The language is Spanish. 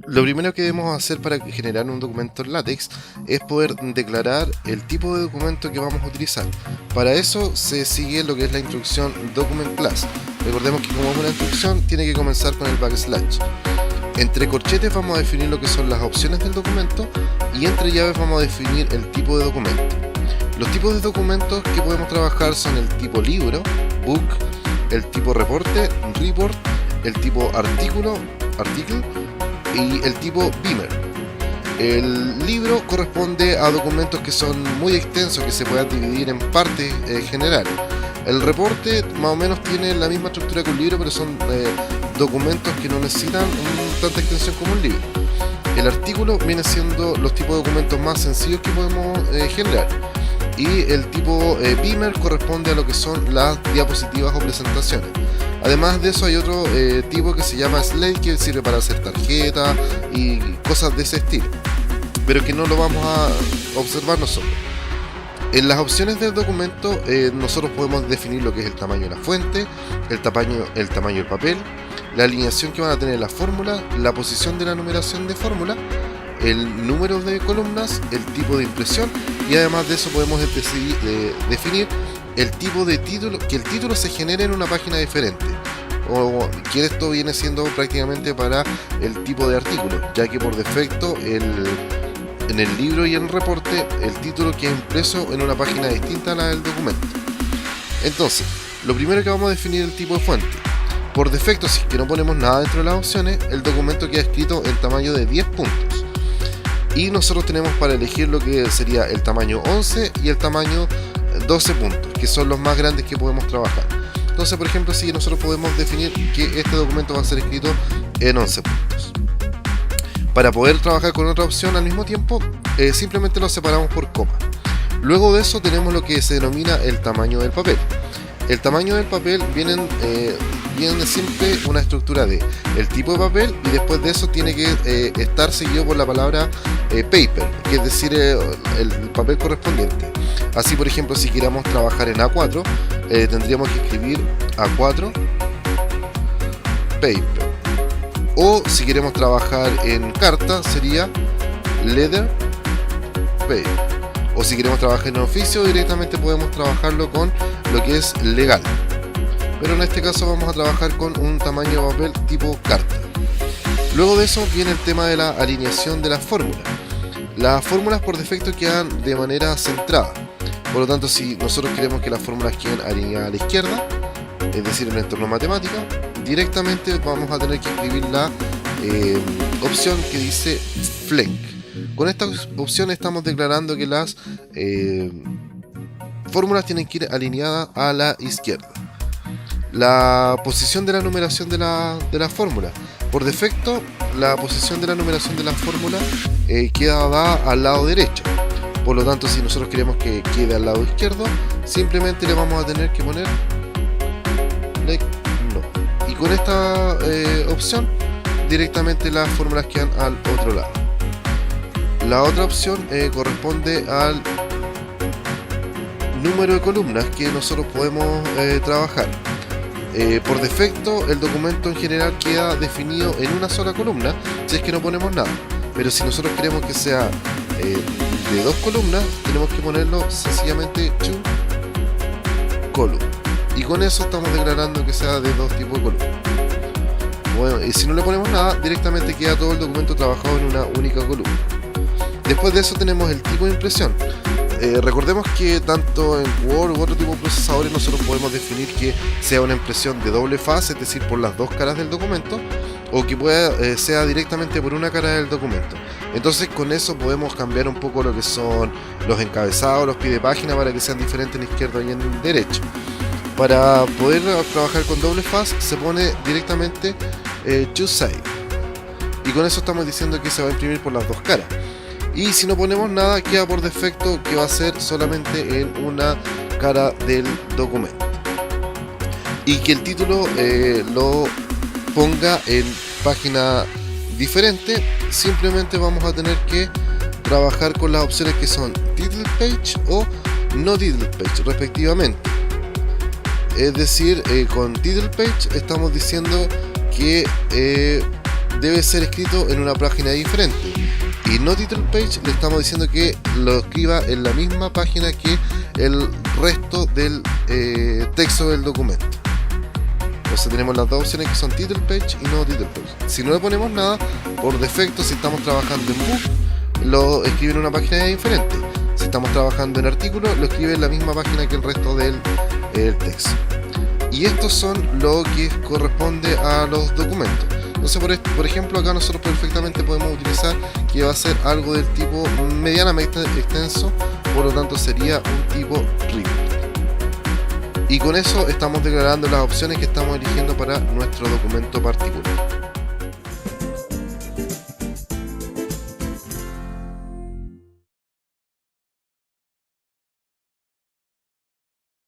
Lo primero que debemos hacer para generar un documento en LaTeX es poder declarar el tipo de documento que vamos a utilizar. Para eso se sigue lo que es la instrucción document class. Recordemos que como es una instrucción tiene que comenzar con el backslash. Entre corchetes vamos a definir lo que son las opciones del documento y entre llaves vamos a definir el tipo de documento. Los tipos de documentos que podemos trabajar son el tipo libro, book, el tipo reporte, report, el tipo artículo, article, y el tipo Beamer. El libro corresponde a documentos que son muy extensos, que se puedan dividir en partes generales. El reporte más o menos tiene la misma estructura que un libro, pero son documentos que no necesitan tanta extensión como un libro. El artículo viene siendo los tipos de documentos más sencillos que podemos generar. Y el tipo Beamer corresponde a lo que son las diapositivas o presentaciones. Además de eso hay otro tipo que se llama Slide, que sirve para hacer tarjetas y cosas de ese estilo, pero que no lo vamos a observar nosotros. En las opciones del documento nosotros podemos definir lo que es el tamaño de la fuente, el tamaño del papel, la alineación que van a tener las fórmulas, la posición de la numeración de fórmula, el número de columnas, el tipo de impresión, y además de eso podemos definir el tipo de título, que el título se genere en una página diferente, o que esto viene siendo prácticamente para el tipo de artículo, ya que por defecto en el libro y en el reporte el título queda impreso en una página distinta a la del documento. Entonces, lo primero que vamos a definir es el tipo de fuente. Por defecto, si es que no ponemos nada dentro de las opciones, el documento queda escrito en tamaño de 10 puntos. Y nosotros tenemos para elegir lo que sería el tamaño 11 y el tamaño 12 puntos, que son los más grandes que podemos trabajar. Entonces, por ejemplo, si nosotros podemos definir que este documento va a ser escrito en 11 puntos. Para poder trabajar con otra opción al mismo tiempo, simplemente lo separamos por coma. Luego de eso tenemos lo que se denomina el tamaño del papel. El tamaño del papel viene siempre una estructura de el tipo de papel, y después de eso tiene que estar seguido por la palabra paper, que es decir, el papel correspondiente. Así, por ejemplo, si queramos trabajar en A4, tendríamos que escribir A4 paper. O si queremos trabajar en carta, sería leather paper. O si queremos trabajar en oficio, directamente podemos trabajarlo con lo que es legal. Pero en este caso vamos a trabajar con un tamaño de papel tipo carta. Luego de eso viene el tema de la alineación de las fórmulas. Las fórmulas por defecto quedan de manera centrada. Por lo tanto, si nosotros queremos que las fórmulas queden alineadas a la izquierda, es decir, en el entorno matemático, directamente vamos a tener que escribir la opción que dice flank. Con esta opción estamos declarando que las fórmulas tienen que ir alineadas a la izquierda. La posición de la numeración de la fórmula. Por defecto, la posición de la numeración de la fórmula queda dada al lado derecho. Por lo tanto, si nosotros queremos que quede al lado izquierdo, simplemente le vamos a tener que poner no. Y con esta opción, directamente las fórmulas quedan al otro lado. La otra opción corresponde al número de columnas que nosotros podemos trabajar. Por defecto, el documento en general queda definido en una sola columna si es que no ponemos nada, pero si nosotros queremos que sea de dos columnas, tenemos que ponerlo sencillamente to column, y con eso estamos declarando que sea de dos tipos de columnas. Bueno, y si no le ponemos nada, directamente queda todo el documento trabajado en una única columna. Después de eso tenemos el tipo de impresión. Recordemos que tanto en Word u otro tipo de procesadores nosotros podemos definir que sea una impresión de doble faz, es decir, por las dos caras del documento, o que sea directamente por una cara del documento. Entonces con eso podemos cambiar un poco lo que son los encabezados, los pies de página, para que sean diferentes en izquierdo y en derecho. Para poder trabajar con doble faz se pone directamente two side, y con eso estamos diciendo que se va a imprimir por las dos caras. Y si no ponemos nada, queda por defecto que va a ser solamente en una cara del documento, y que el título lo ponga en página diferente. Simplemente vamos a tener que trabajar con las opciones que son title page o no title page respectivamente. Es decir, con title page estamos diciendo que debe ser escrito en una página diferente, y no title page le estamos diciendo que lo escriba en la misma página que el resto del texto del documento. Entonces tenemos las dos opciones, que son title page y no title page. Si no le ponemos nada, por defecto, si estamos trabajando en book, lo escribe en una página diferente. Si estamos trabajando en artículo, lo escribe en la misma página que el resto del texto. Y estos son lo que corresponde a los documentos. Entonces, por ejemplo, acá nosotros perfectamente podemos utilizar que va a ser algo del tipo medianamente extenso, por lo tanto sería un tipo report. Y con eso estamos declarando las opciones que estamos eligiendo para nuestro documento particular.